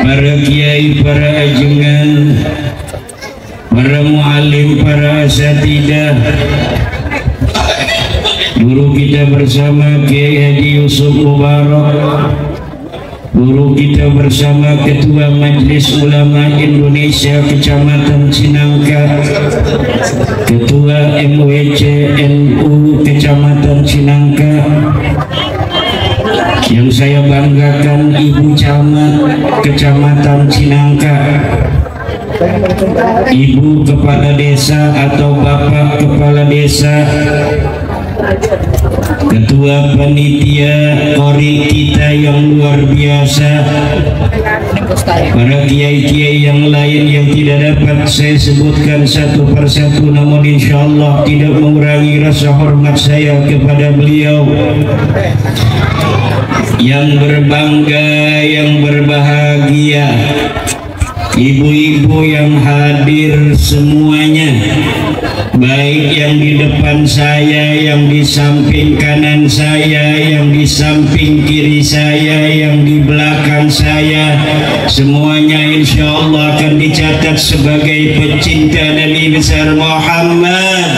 para kiai, para ajengan, para muallim, para asatidah, guru kita bersama Kiai Haji Yusuf Mubarak, guru kita bersama Ketua Majelis Ulama Indonesia Kecamatan Cinangka, Ketua MWC NU Kecamatan Cinangka, yang saya banggakan Ibu Camat Kecamatan Cinangka, Ibu Kepala Desa atau Bapak Kepala Desa, Ketua Panitia Kori kita yang luar biasa, para kiai-kiai yang lain yang tidak dapat saya sebutkan satu persatu, namun insya Allah tidak mengurangi rasa hormat saya kepada beliau. Yang berbangga, yang berbahagia, ibu-ibu yang hadir semuanya, baik yang di depan saya, yang di samping kanan saya, yang di samping kiri saya, yang di belakang saya, semuanya insya Allah akan dicatat sebagai pecinta Nabi besar Muhammad.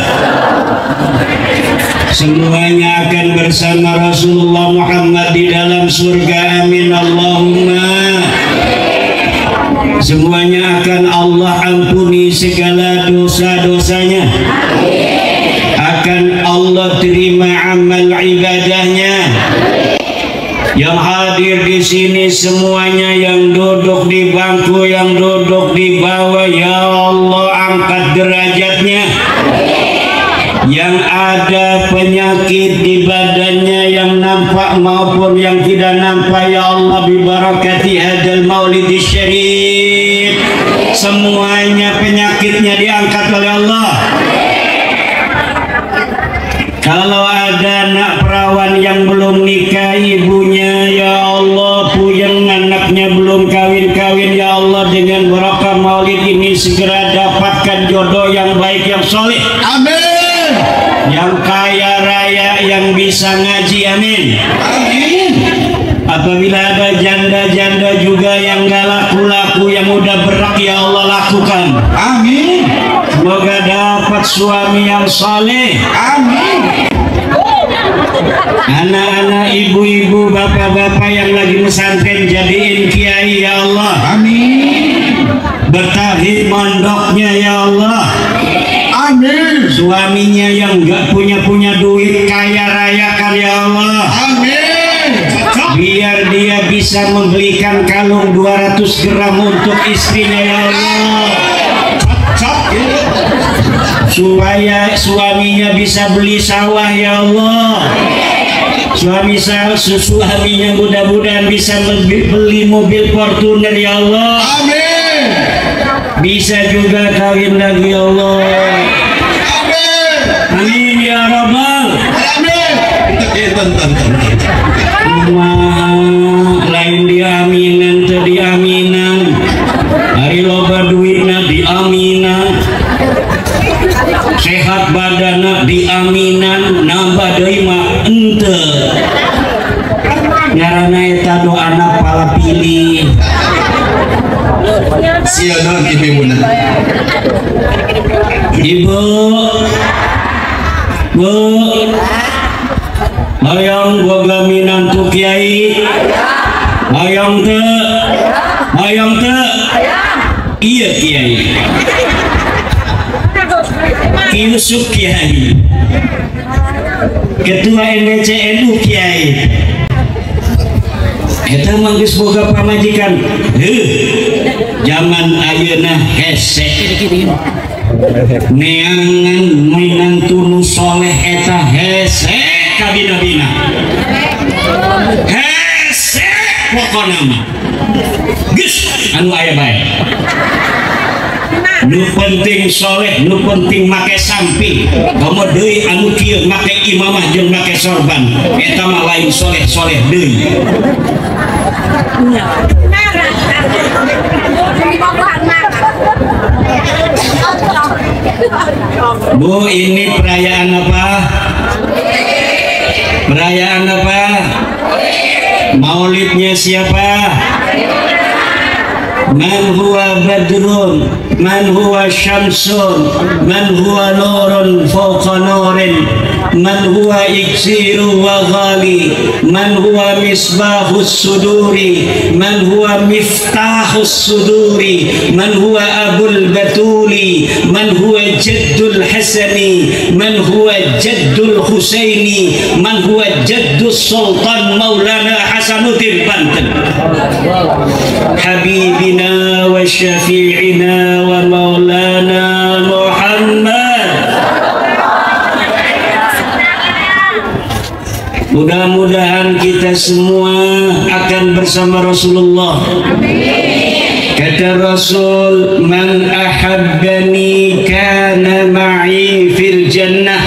Semuanya akan bersama Rasulullah Muhammad di dalam surga, amin Allahumma. Semuanya akan Allah ampuni segala dosa-dosanya, akan Allah terima amal ibadahnya. Yang hadir di sini semuanya, yang duduk di bangku, yang duduk di bawah, ya Allah angkat derajatnya. Yang ada penyakit di badannya, yang nampak maupun yang tidak nampak, ya Allah bibarakati hadzal maulidis syarif, semuanya penyakitnya diangkat oleh Allah. Kalau ada anak perawan yang belum nikah ibunya, ya Allah puyeng anaknya belum kawin-kawin, ya Allah dengan barakah maulid ini segera dapatkan jodoh yang baik yang soleh, amin. Yang kaya raya, yang bisa ngaji, amin. Amin. Apabila ada janda-janda juga yang gak laku-laku, yang udah berak, ya Allah lakukan, amin. Semoga dapat suami yang saleh, amin. Anak-anak, ibu-ibu, bapak-bapak yang lagi pesantren jadiin kiai, ya Allah, amin. Bertahi mondoknya, ya Allah, amin. Suaminya yang gak punya duit kaya raya kan, ya Allah, amin. Biar dia bisa membelikan kalung 200 gram untuk istrinya, ya Allah, supaya suaminya bisa beli sawah, ya Allah. Suaminya mudah-mudahan bisa beli mobil Fortuner, ya Allah, amin. Bisa juga kawin lagi, ya Allah, amin. Amin ya Rabbal alamin. Lain diaminan, tadi aminan, hari loba duitna diaminan, sehat badana diaminan, nambah deui mah ente. Nyarana eta doana pala pilih. Siapa ibu? Ibu, Bu, hayang boga minantu kiai, hayang teu, iya kiai, Yusuf kiai, Ketua MWC NU kiai. Eta mah geus boga pamajikan. Zaman ayeuna hese. Neangan minantu nu soleh eta hese kabina-bina. Hese pokona mah. Geus anu aya bae. Nu penting soleh, nu penting make samping. Kamu deui anu kieu make imamah jeung make sorban. Eta mah lain soleh-soleh deui. Bu, ini perayaan apa? Perayaan apa? Maulidnya siapa? Man huwa badrun, man huwa syamsun, man huwa nurun fawqa nurin, man huwa iksiru wa ghali, man huwa misbahus suduri, man huwa miftahus suduri, man huwa abul batuli, man huwa jaddul hasani, man huwa jaddul husaini, man huwa jaddus sultan maulana Hasanuddin Banten. Habibina wa syafi'ina wa maulana Muhammad. Mudah-mudahan kita semua akan bersama Rasulullah. Kata Rasul, man ahabbani kana ma'i fil jannah.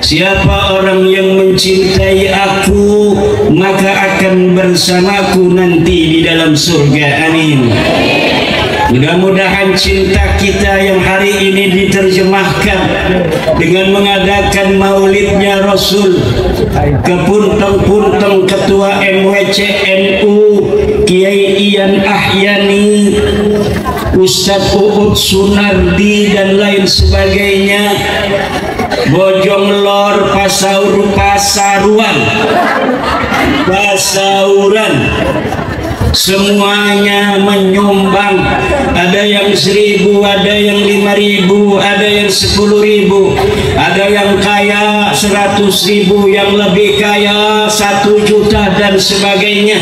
Siapa orang yang mencintai aku, maka akan bersamaku nanti di dalam surga. Amin. Mudah-mudahan cinta kita yang hari ini diterjemahkan dengan mengadakan maulidnya Rasul ke puntang-puntang Ketua MWCNU Kiai Ian Ahyani, Ustadz Uut Sunardi dan lain sebagainya, Bojong Lor, Pasauran, semuanya menyumbang. Ada yang 1.000, ada yang 5.000, ada yang 10.000, ada yang kaya 100.000, yang lebih kaya 1 juta dan sebagainya.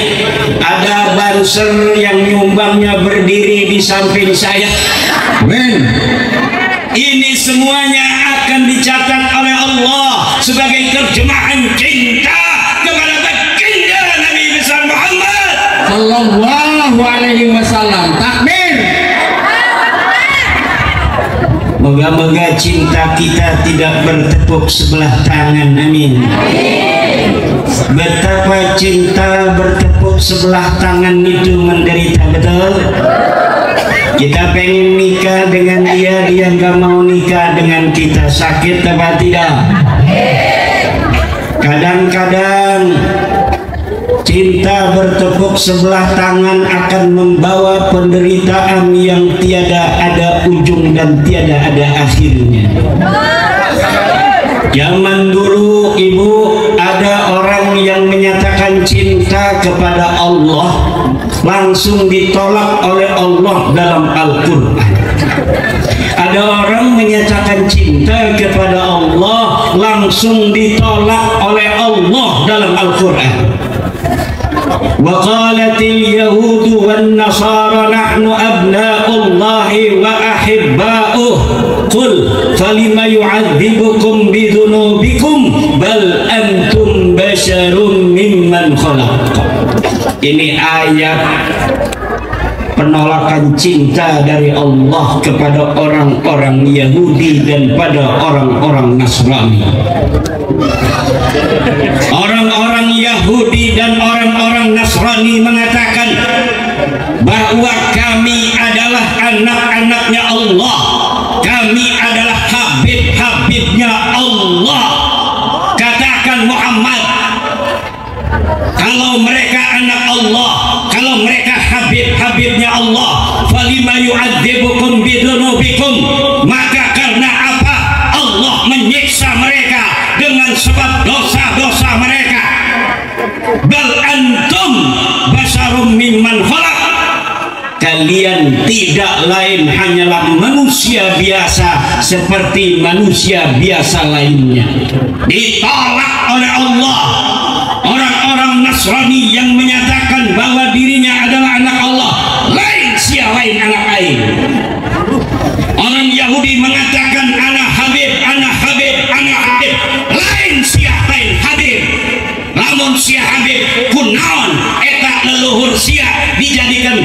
Ada banser yang nyumbangnya berdiri di samping saya. Amin. Ini semuanya akan dicatat oleh Allah sebagai terjemahan cinta kepada baginda Nabi besar Muhammad sallallahu alaihi wasallam. Takbir. Moga-moga cinta kita tidak bertepuk sebelah tangan. Amin. Betapa cinta bertepuk sebelah tangan itu menderita, betul? Kita pengen nikah dengan dia, dia nggak mau nikah dengan kita. Sakit apa tidak? Kadang-kadang cinta bertepuk sebelah tangan akan membawa penderitaan yang tiada ada ujung dan tiada ada akhirnya. Zaman dulu, Ibu, ada orang yang menyatakan cinta kepada Allah, langsung ditolak oleh Allah dalam Al-Quran. Ada orang menyatakan cinta kepada Allah, langsung ditolak oleh Allah dalam Al-Quran. Wa qalatil yahudu wan nasara nahnu abna'ullahi wa ahibba'uh qul falima yu'adzibukum bidunubikum bal antum basyarum mimman khalaq. Ini ayat penolakan cinta dari Allah kepada orang-orang Yahudi dan pada orang-orang Nasrani. Orang-orang Yahudi dan orang-orang Nasrani mengatakan bahwa kami adalah anak-anaknya Allah, kami adalah habib-habibnya Allah. Katakan Muhammad, kalau mereka anak Allah, kalau mereka habib-habibnya Allah, falima yu'adzibukum bidunubikum, maka karena apa Allah menyiksa mereka dengan sebab dosa-dosa mereka. Bal antum basarum mimman khalaq, kalian tidak lain hanyalah manusia biasa seperti manusia biasa lainnya. Ditolak oleh Allah. Orang-orang Nasrani yang menyatakan bahwa dirinya adalah anak Allah, lain sia lain anak lain. Orang Yahudi mengatakan anak Habib, anak Habib, anak Habib, lain sia lain Habib. Lamun sia Habib kunaon eta leluhur sia dijadikan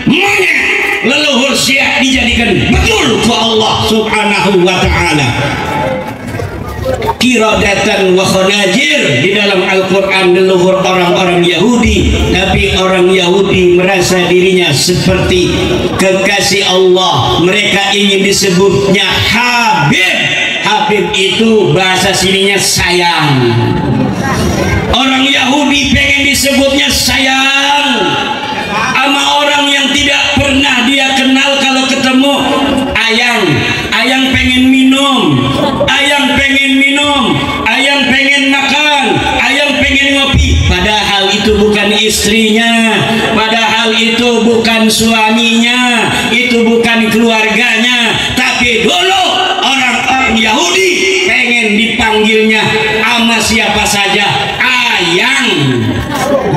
monyet, leluhur sia dijadikan betul ku Allah subhanahu wa ta'ala. Kiradatan wa khanajir di dalam Al-Quran leluhur orang-orang Yahudi, tapi orang Yahudi merasa dirinya seperti kekasih Allah. Mereka ingin disebutnya Habib. Habib itu bahasa sininya sayang. Orang Yahudi pengen disebutnya sayang sama orang yang tidak bukan suaminya, itu bukan keluarganya, tapi dulu orang-orang Yahudi pengen dipanggilnya sama siapa saja, ayang,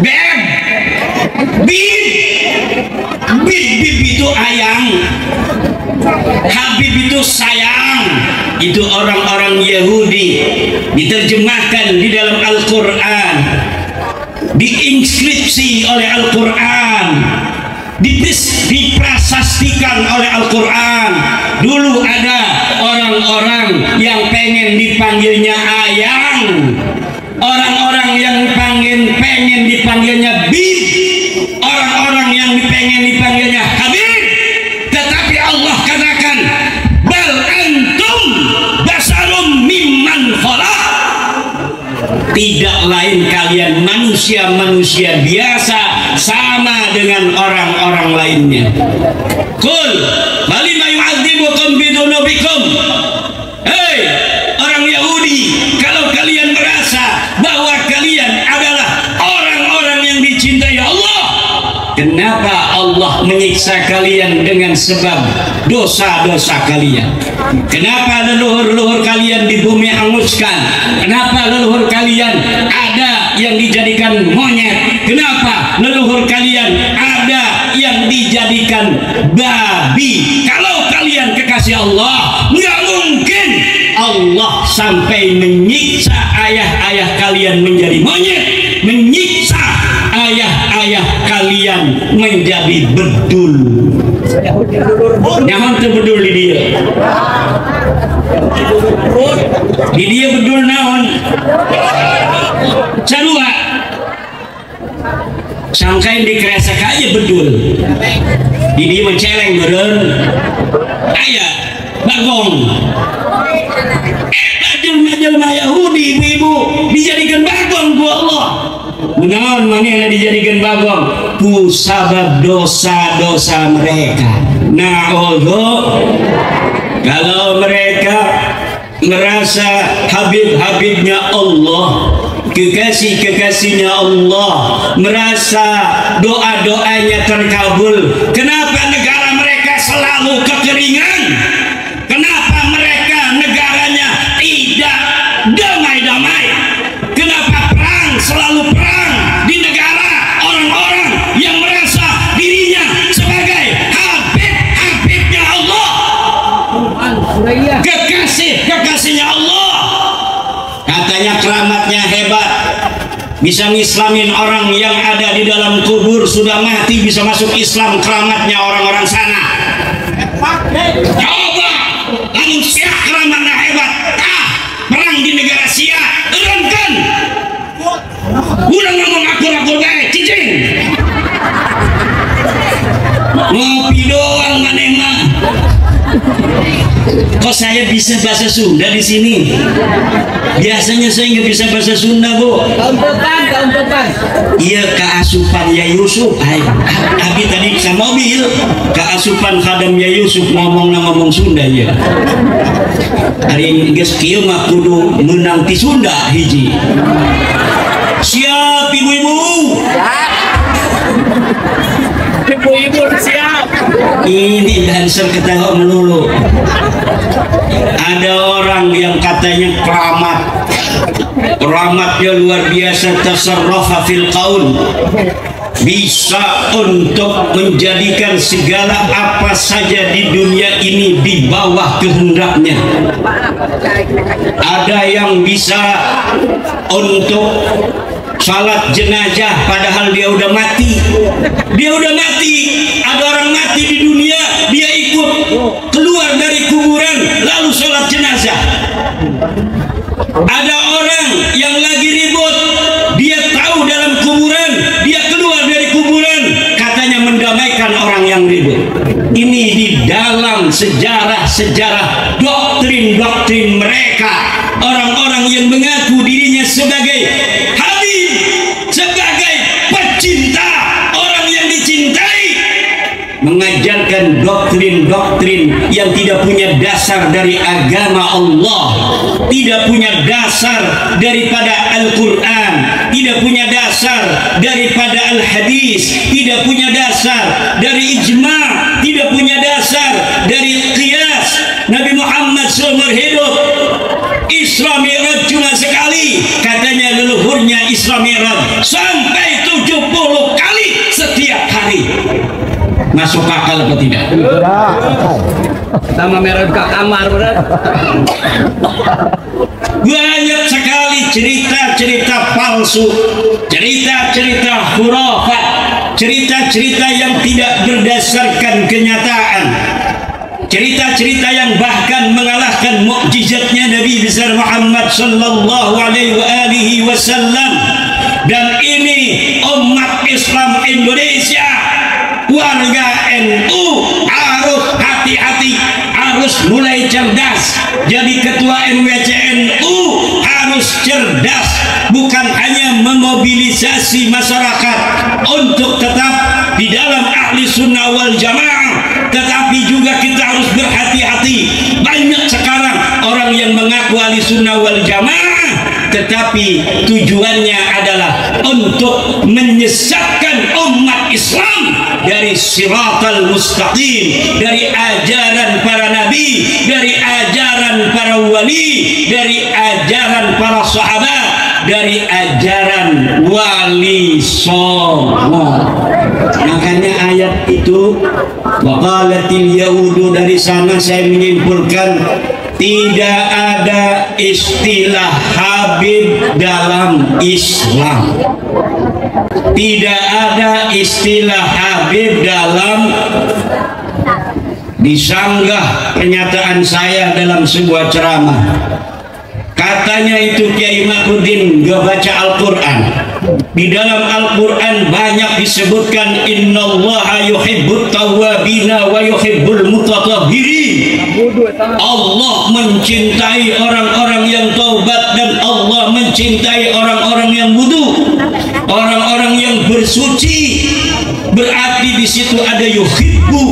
beb, bib. Bib itu ayang, Habib itu sayang. Itu orang-orang Yahudi. Diterjemahkan di dalam Al-Quran, diinskripsi oleh Al-Quran, diprasastikan oleh Al-Quran. Dulu ada orang-orang yang pengen dipanggilnya ayang, orang-orang yang pengen dipanggilnya bib, orang-orang yang pengen dipanggilnya Habib. Tetapi Allah katakan, bal antum basarum mimman khalaq. Tidak lain kalian manusia-manusia biasa, sama dengan orang-orang lainnya. Qul balima yu'adzibukum bidunubikum. Hei orang Yahudi, kalau kalian merasa bahwa kalian adalah orang-orang yang dicintai Allah, kenapa Allah menyiksa kalian dengan sebab dosa-dosa kalian? Kenapa leluhur-leluhur kalian di bumi hanguskan? Kenapa leluhur kalian ada yang dijadikan monyet? Kenapa leluhur kalian ada yang dijadikan babi? Kalau kalian kekasih Allah, nggak mungkin Allah sampai menyiksa ayah-ayah kalian menjadi monyet, menyiksa ayah-ayah kalian menjadi bedul. Nyaman tuh bedul di dia. Di dia bedul naon. Cadua. Sangkain dikeresak aja bedul. Di dia menceleng beren. Ayah bagong. Jelma-jelma Yahudi ibu-ibu dijadikan bagong ku Allah. Naon mana dijadikan bagong? Ku sabab dosa-dosa mereka. Nah, kalau mereka merasa Habib-Habibnya Allah, kekasih-kekasihnya Allah, merasa doa-doanya terkabul, kenapa negara mereka selalu kekeringan? Kenapa mereka negaranya tidak damai-damai? Kenapa perang selalu perang di negara orang-orang yang merasa dirinya sebagai Habib-Habibnya Allah, kekasih-kekasihnya Allah? Katanya keramatnya hebat, bisa ngislamin orang yang ada di dalam kubur, sudah mati bisa masuk Islam. Keramatnya orang-orang sana. Coba lalu siap keramatnya hebat. Perang di negara Sia, erangkan. Udah ngomong akur-akur baik, cicing. Ngopi doang maneh mah. Kok saya bisa bahasa Sunda di sini? Biasanya saya nggak bisa bahasa Sunda, Bu. Kaumpekan. Iya, keasupan ya Yusuf. Abi tadi ke mobil, keasupan khadam ya Yusuf ngomong Sunda ya. Hari geus kieu mah kudu menang ti Sunda hiji. Siap ibu-ibu. Ibu-ibu siap. Ini dancer ketawa melulu. Ada orang yang katanya keramatnya luar biasa, tasarrafa fil qaul, bisa untuk menjadikan segala apa saja di dunia ini di bawah kehendaknya. Ada yang bisa untuk salat jenazah padahal dia udah mati. Ada orang mati di dunia, dia ikut keluar dari kuburan lalu salat jenazah. Ada orang yang lagi ribut, dia tahu dalam kuburan, dia keluar dari kuburan, katanya mendamaikan orang yang ribut. Ini di dalam sejarah doktrin mereka, orang-orang yang mengaku dirinya sebagai Habib, sebagai pecinta, orang yang dicintai, mengajarkan doktrin-doktrin yang tidak punya dasar dari agama Allah, tidak punya dasar daripada Al-Quran, tidak punya dasar daripada Al-Hadis, tidak punya dasar dari Masuk akal apa tidak? Sama merah ke kamar berat. Banyak sekali cerita-cerita palsu, cerita-cerita khurafat, cerita-cerita yang tidak berdasarkan kenyataan, cerita-cerita yang bahkan mengalahkan mukjizatnya Nabi besar Muhammad sallallahu alaihi wasallam. Dan ini umat Islam Indonesia, warga NU harus hati-hati, harus mulai cerdas. Jadi ketua NWCNU harus cerdas, bukan hanya memobilisasi masyarakat untuk tetap di dalam ahli sunnah wal jamaah, tetapi juga kita harus berhati-hati. Banyak sekarang orang yang mengaku ahli sunnah wal jamaah, tetapi tujuannya adalah untuk menyesatkan umat Islam dari siratal mustaqim, dari ajaran para nabi, dari ajaran para wali, dari ajaran para sahabat, dari ajaran wali songo. Makanya ayat itu waqalatil yahudu, dari sana saya menyimpulkan tidak ada istilah Habib dalam Islam. Tidak ada istilah Habib dalam, disanggah pernyataan saya dalam sebuah ceramah. Katanya itu Kiai Ma'rudin gak baca Al-Quran. Di dalam Al-Quran banyak disebutkan innallaha yuhibbut tawwabina wa yuhibbul mutatahhirin. Allah mencintai orang-orang yang taubat dan Allah mencintai orang-orang yang wudu, orang-orang yang bersuci. Berarti di situ ada yuhibbu,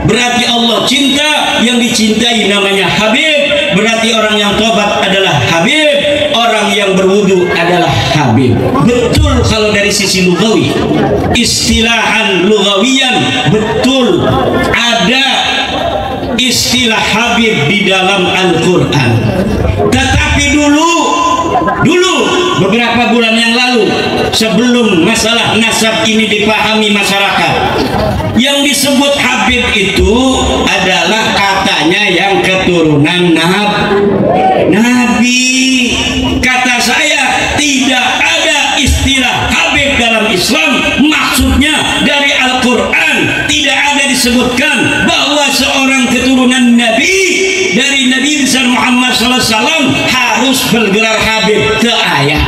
berarti Allah cinta, yang dicintai namanya Habib. Berarti orang yang taubat adalah Habib, orang yang berwudu adalah Habib. Betul kalau dari sisi lugawi, istilahan lugawiyan betul ada istilah Habib di dalam Al-Quran. Tetapi dulu beberapa bulan yang lalu, sebelum masalah nasab ini dipahami masyarakat, yang disebut Habib itu adalah katanya yang keturunan Nabi. Kata saya tidak ada istilah Habib dalam Islam. Maksudnya dari Al-Quran tidak ada disebutkan bahwa seorang keturunan Nabi dari Nabi besar Muhammad SAW harus bergelar Habib. Ke ayat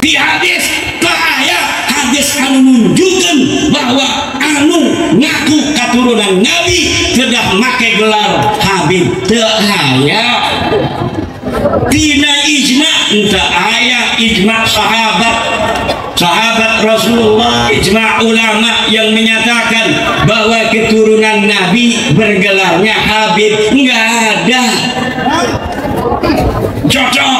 di hadis, ke ayat hadis anu menunjukkan bahwa anu ngaku keturunan Nabi sudah make gelar Habib. Ke ayat tina ijma, entah ayat ijma sahabat Rasulullah, ijma ulama yang menyatakan bahwa keturunan Nabi bergelarnya Habib. Enggak ada. Cocok.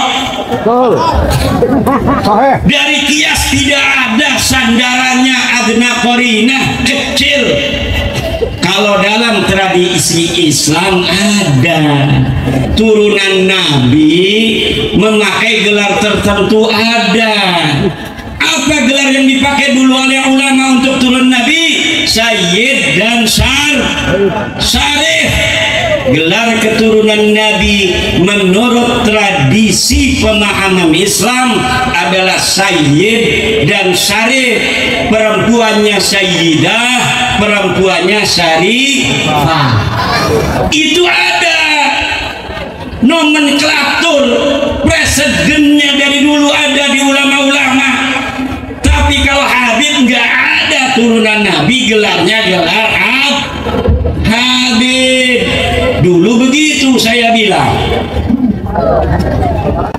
Dari kias tidak ada sandarannya, adna korinah kecil. Kalau dalam tradisi Islam ada turunan Nabi memakai gelar tertentu, ada. Apa gelar yang dipakai dulu oleh ulama untuk turun Nabi? Sayyid dan Syarif. Gelar keturunan Nabi menurut tradisi pemahaman Islam adalah Sayyid dan Syarif. Perempuannya Sayyidah, perempuannya Syarifah. Itu ada nomenklatur, presidennya dari dulu ada di ulama-ulama. Tapi kalau Habib nggak ada turunan Nabi, gelarnya gelar Habib. Dulu begitu saya bilang.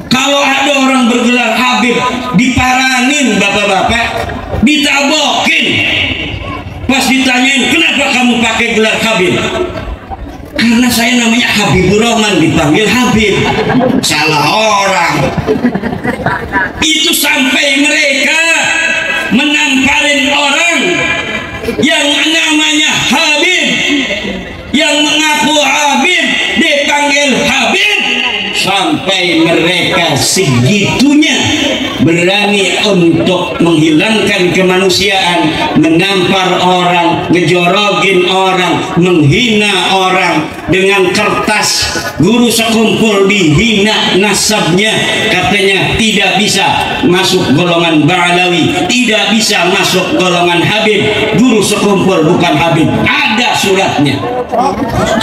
Kalau ada orang bergelar Habib, diparanin bapak-bapak, ditabokin. Pas ditanyain, kenapa kamu pakai gelar Habib? Karena saya namanya Habibur Rahman, dipanggil Habib. Salah orang. Itu sampai mereka menamparin orang yang namanya Habib, yang mengaku Habib dipanggil Habib, sampai mereka segitunya berani untuk menghilangkan kemanusiaan, menampar orang, ngejorogin orang, menghina orang dengan kertas. Guru sekumpul dihina nasabnya, katanya tidak bisa masuk golongan Ba'alawi, tidak bisa masuk golongan Habib. Guru sekumpul bukan Habib, ada suratnya.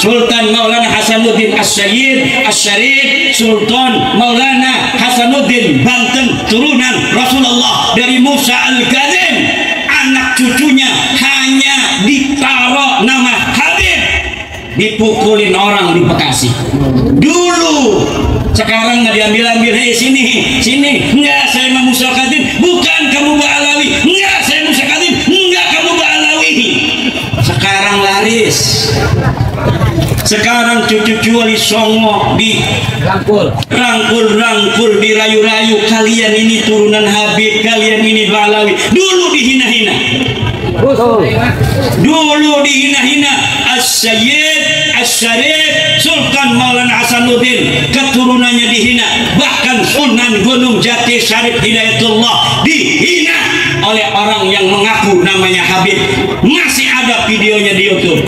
Sultan Maulana Hasanuddin As-Sayyid As-Syarif Sultan Maulana Hasanuddin Banten, turunan Rasulullah dari Musa Al-Kadzim, anak cucunya hanya ditaruh nama Habib, dipukulin orang di Bekasi dulu. Sekarang nggak diambil-ambil, hei sini, sini, enggak saya mau Musa Al-Kadzim, bukan kamu Ba'alawi, enggak saya Musa Al-Kadzim, enggak kamu Ba'alawi. Sekarang laris. Sekarang cucu-cucu wali songo di rangkul, dirayu-rayu, kalian ini turunan Habib, kalian ini Ba'alawi. Dulu dihina-hina, dulu dihina-hina. As-Sayyid As-Syarif Sultan Maulana Hasanuddin, keturunannya dihina. Bahkan Sunan Gunung Jati Syarif Hidayatullah dihina oleh orang yang mengaku namanya Habib. Masih ada videonya di YouTube.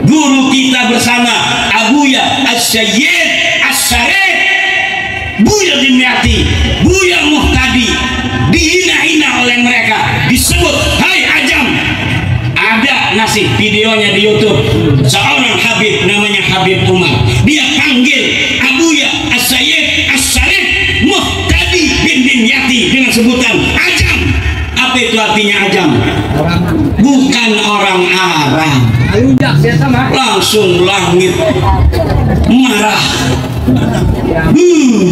Guru kita bersama Abuya As-Sayyid As-Syarif, Buya Dimyati, Buya Muhtadi, dihina-hina oleh mereka, disebut hai ajam. Ada ngasih videonya di YouTube. Seorang Habib namanya Habib Umar, dia panggil Abuya As-Sayyid As-Syarif Muhtadi bin Dimyati dengan sebutan ajam. Apa itu artinya ajam? Bukan orang Arab. Langsung langit marah.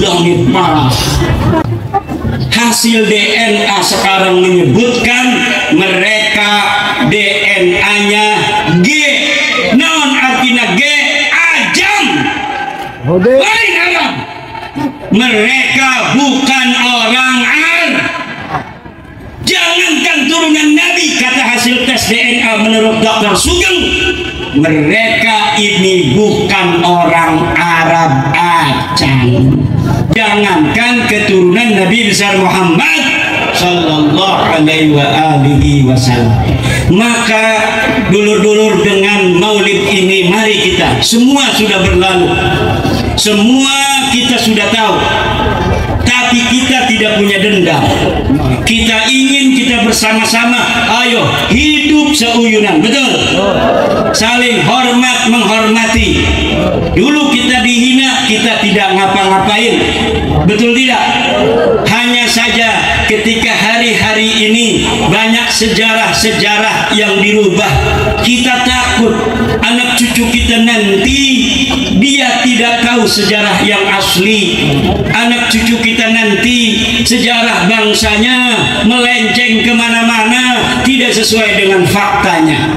Langit marah. Hasil DNA sekarang menyebutkan mereka DNA-nya G. Non artinya G, ajam, lain Arab. Mereka bukan orang Arab. Jangankan turunan Nabi, kata hasil tes DNA menurut Dr. Sugeng, mereka ini bukan orang Arab acang. Jangankan keturunan Nabi besar Muhammad sallallahu alaihi wa alihi wasallam. Maka dulur-dulur, dengan maulid ini mari kita, semua sudah berlalu, semua kita sudah tahu, tapi kita tidak punya dendam. Kita ingin kita bersama-sama, ayo hidup seuyunan, betul? Saling hormat menghormati. Dulu kita dihina, kita tidak ngapa-ngapain, betul tidak? Hanya saja ketika hari-hari ini banyak sejarah-sejarah yang dirubah, kita takut anak cucu kita nanti dia tidak tahu sejarah yang asli. Anak cucu kita nanti sejarah bangsanya melenceng kemana-mana, tidak sesuai dengan faktanya.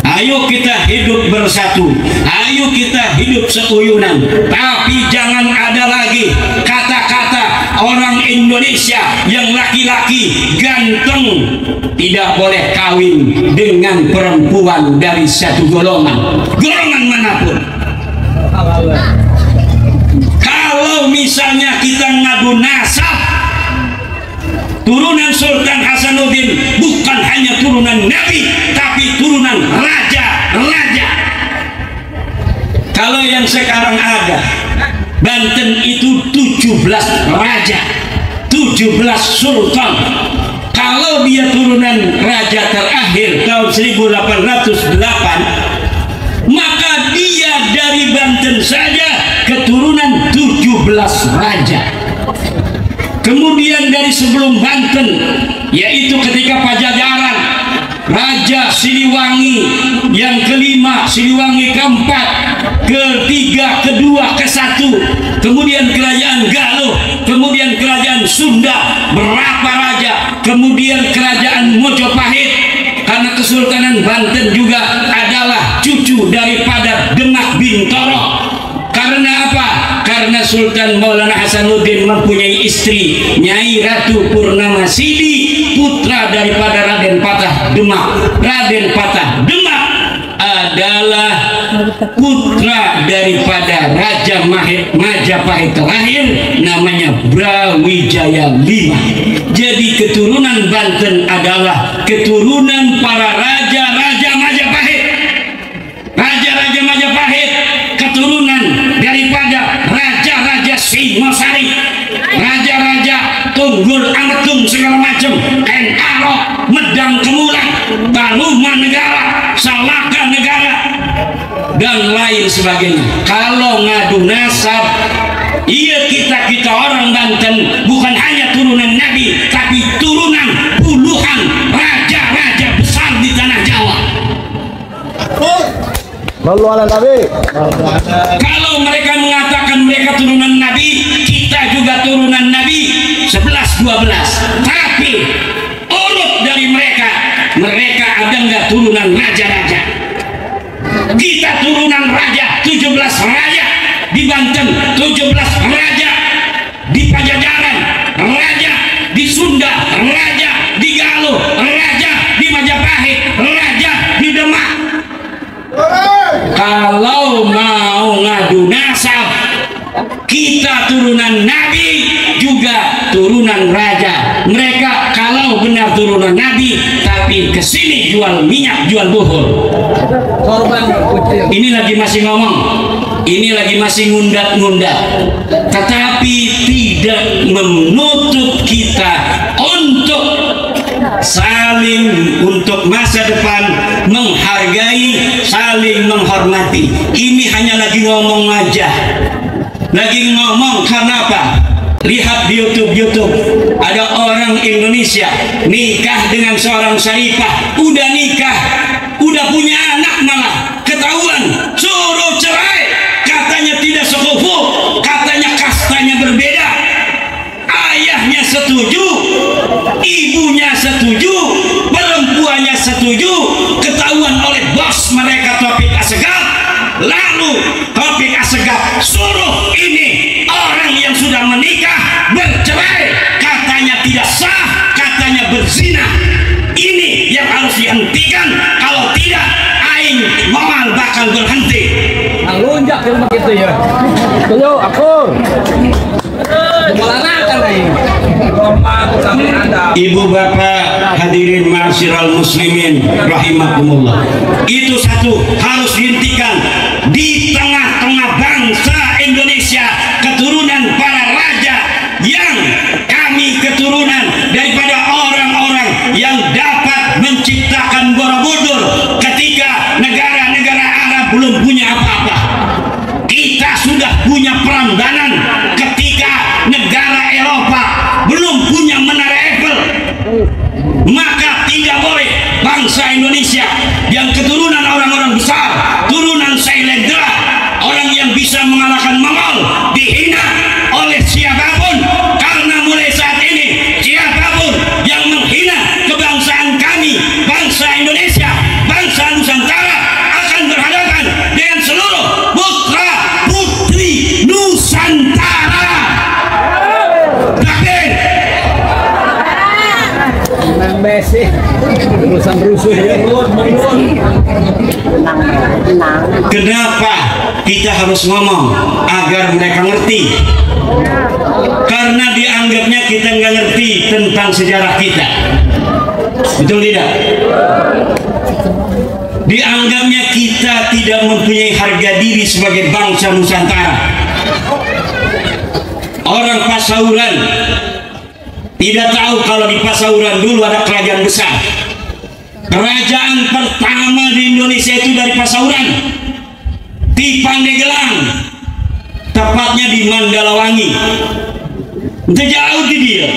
Ayo kita hidup bersatu, ayo kita hidup seuyunan, tapi jangan ada lagi kata-kata orang Indonesia yang laki-laki ganteng tidak boleh kawin dengan perempuan dari satu golongan, golongan manapun. Kalau misalnya kita ngadu nasab, turunan Sultan Hasanuddin bukan hanya turunan Nabi, tapi turunan raja-raja. Kalau yang sekarang ada, Banten itu 17 raja, 17 sultan. Kalau dia turunan raja terakhir tahun 1808, maka dia dari Banten saja keturunan 17 raja. Kemudian dari sebelum Banten, yaitu ketika Pajajaran, Raja Siliwangi yang kelima, Siliwangi keempat, ketiga, kedua, kesatu, kemudian kerajaan Galuh, kemudian kerajaan Sunda, berapa raja, kemudian kerajaan Mojopahit, karena Kesultanan Banten juga adalah cucu daripada Demak Bintoro. Karena apa? Karena Sultan Maulana Hasanuddin mempunyai istri Nyai Ratu Purnama Sidi, putra daripada Raden Patah Demak. Raden Patah Demak adalah putra daripada Raja Majapahit terakhir, namanya Brawijaya V. Jadi keturunan Banten adalah keturunan para raja-raja Majapahit. tonggol ametung segala macam, kain arok, medang kemulan, taluman negara, salaka negara, dan lain sebagainya. Kalau ngadu nasab, iya kita orang Banten bukan hanya turunan Nabi, tapi turunan puluhan raja-raja besar di tanah Jawa. Lalu ala Nabi. Kalau mereka mengatakan mereka turunan Nabi, kita juga turunan Nabi 11-12. Tapi urut dari mereka ada nggak turunan raja-raja? Kita turunan raja, 17 raja di Banten, 17 raja di Pajajaran, raja di Sunda, raja di Galuh, raja di Majapahit, raja di Demak. Kalau mau ngadu nasab, kita turunan Nabi juga turunan raja. Mereka kalau benar turunan Nabi, tapi kesini jual minyak, jual buhur. Ini lagi masih ngomong, ini lagi masih ngundat-ngundat, tetapi tidak menutup kita untuk saling, untuk masa depan menghargai, saling menghormati. Ini hanya lagi ngomong aja, lagi ngomong. Karena apa? Lihat di YouTube ada orang Indonesia nikah dengan seorang syarifah, udah nikah, udah punya anak, malah ketahuan suruh cerai, katanya tidak sekufu, katanya kastanya berbeda. Ayahnya setuju, ibunya setuju, perempuannya setuju, ketahuan oleh bos mereka Taufik Assegaf. Lalu Taufik Assegaf suruh ini orang yang sudah menikah bercerai, katanya tidak sah, katanya berzina. Ini yang harus dihentikan, kalau tidak aing moal bakal berhenti. Lunjak yang begitu ya. Tuh aku. Ibu bapak hadirin ma'asyiral muslimin rahimakumullah, itu satu harus dihentikan. Di tengah-tengah bangsa Indonesia, keturunan para raja, yang kami keturunan daripada orang-orang yang dapat menciptakan Borobudur ketika negara-negara Arab belum punya apa-apa. Kita sudah punya Prambanan ketika negara Eropa belum punya Menara Eiffel. Maka tidak boleh bangsa Indonesia yang keturunan orang-orang besar, turunan Sailendra, orang yang bisa mengalahkan Mongol, dihina oleh siapapun. Karena mulai saat ini siapapun yang menghina kebangsaan kami, bangsa Indonesia, bangsa Nusantara, akan berhadapan dengan seluruh putra putri Nusantara. Takbir. Messi urusan rusuh ya. Kenapa kita harus ngomong agar mereka ngerti? Karena dianggapnya kita nggak ngerti tentang sejarah kita. Betul tidak? Dianggapnya kita tidak mempunyai harga diri sebagai bangsa Nusantara. Orang Pasauran tidak tahu kalau di Pasauran dulu ada kerajaan besar. Kerajaan pertama di Indonesia itu dari Pasauran, di Pandeglang, tepatnya di Mandalawangi. Itu jauh di dia,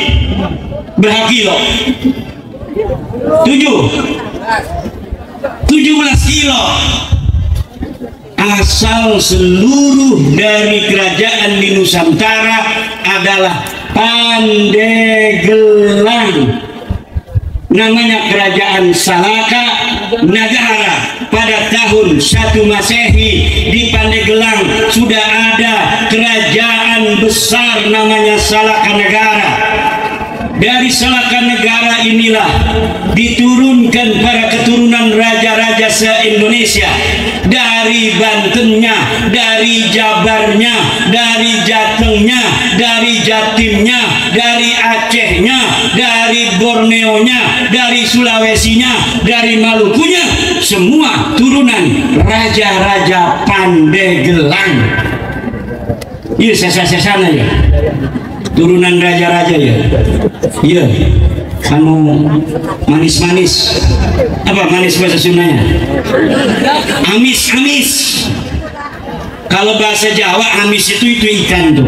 berapa kilo? 17 kilo. Asal seluruh dari kerajaan di Nusantara adalah Pandeglang. Namanya kerajaan Salaka Nagara. Pada tahun 1 Masehi di Pandeglang sudah ada kerajaan besar namanya Salaka Negara. Dari Salaka Negara inilah diturunkan para keturunan raja-raja se-Indonesia, dari Bantennya, dari Jabarnya, dari Jatengnya, dari Jatimnya, dari Acehnya, dari Borneonya, dari Sulawesinya, dari Malukunya, semua turunan raja-raja Pandeglang. Iya, sana ya. turunan raja-raja ya. Iya. Anu manis-manis. Apa manis bahasa Sundanya? Amis-amis. Kalau bahasa Jawa amis itu ikan tuh.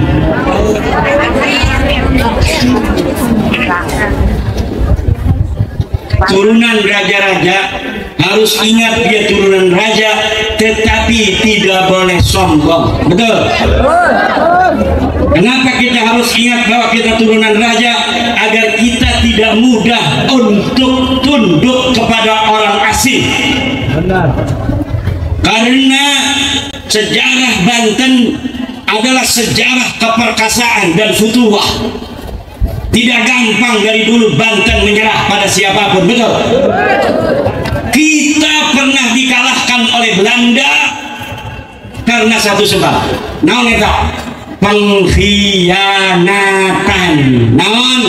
Turunan raja-raja harus ingat dia turunan raja, tetapi tidak boleh sombong. Betul? Kenapa kita harus ingat bahwa kita turunan raja? Agar kita tidak mudah untuk tunduk kepada orang asing. Karena sejarah Banten adalah sejarah keperkasaan dan futuhah. Tidak gampang dari dulu Banten menyerah pada siapapun, betul? Kita pernah dikalahkan oleh Belanda karena satu sebab. Naon eta? Pengkhianatan. Naon?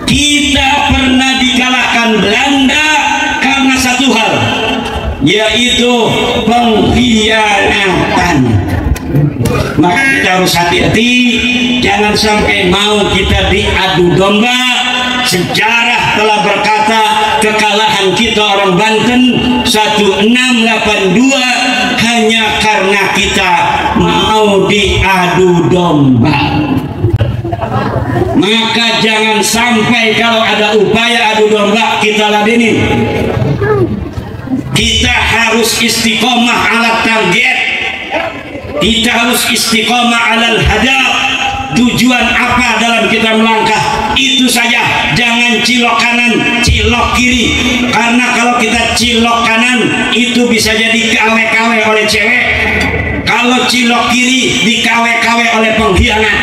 Kita pernah dikalahkan Belanda karena satu hal, yaitu pengkhianatan. Maka kita harus hati-hati, jangan sampai mau kita diadu domba. Sejarah telah berkata kekalahan kita orang Banten 1682 hanya karena kita mau diadu domba. Maka jangan sampai kalau ada upaya adu domba kita ladenin. Kita harus istiqomah ala target. Kita harus istiqomah alal hadaf. Tujuan apa dalam kita melangkah? Itu saja. Jangan cilok kanan, cilok kiri. Karena kalau kita cilok kanan itu bisa jadi kawe-kawe oleh cewek. Kalau cilok kiri dikawe-kawe oleh pengkhianat.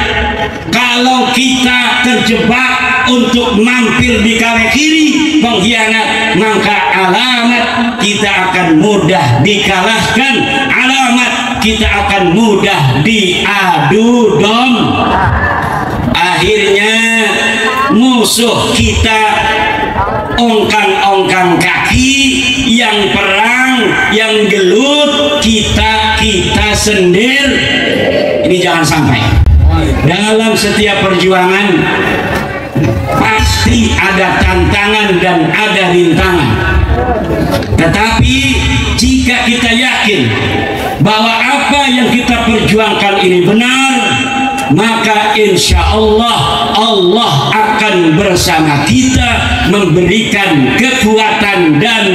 Kalau kita terjebak untuk mampir di kawe kiri pengkhianat, maka alamat kita akan mudah dikalahkan. Alamat kita akan mudah diadu domba. Akhirnya musuh kita ongkang-ongkang kaki, yang perang, yang gelut, kita sendiri. Ini jangan sampai. Dalam setiap perjuangan pasti ada tantangan dan ada rintangan. Tetapi jika kita yakin bahwa apa yang kita perjuangkan ini benar, maka insya Allah Allah akan bersama kita, memberikan kekuatan dan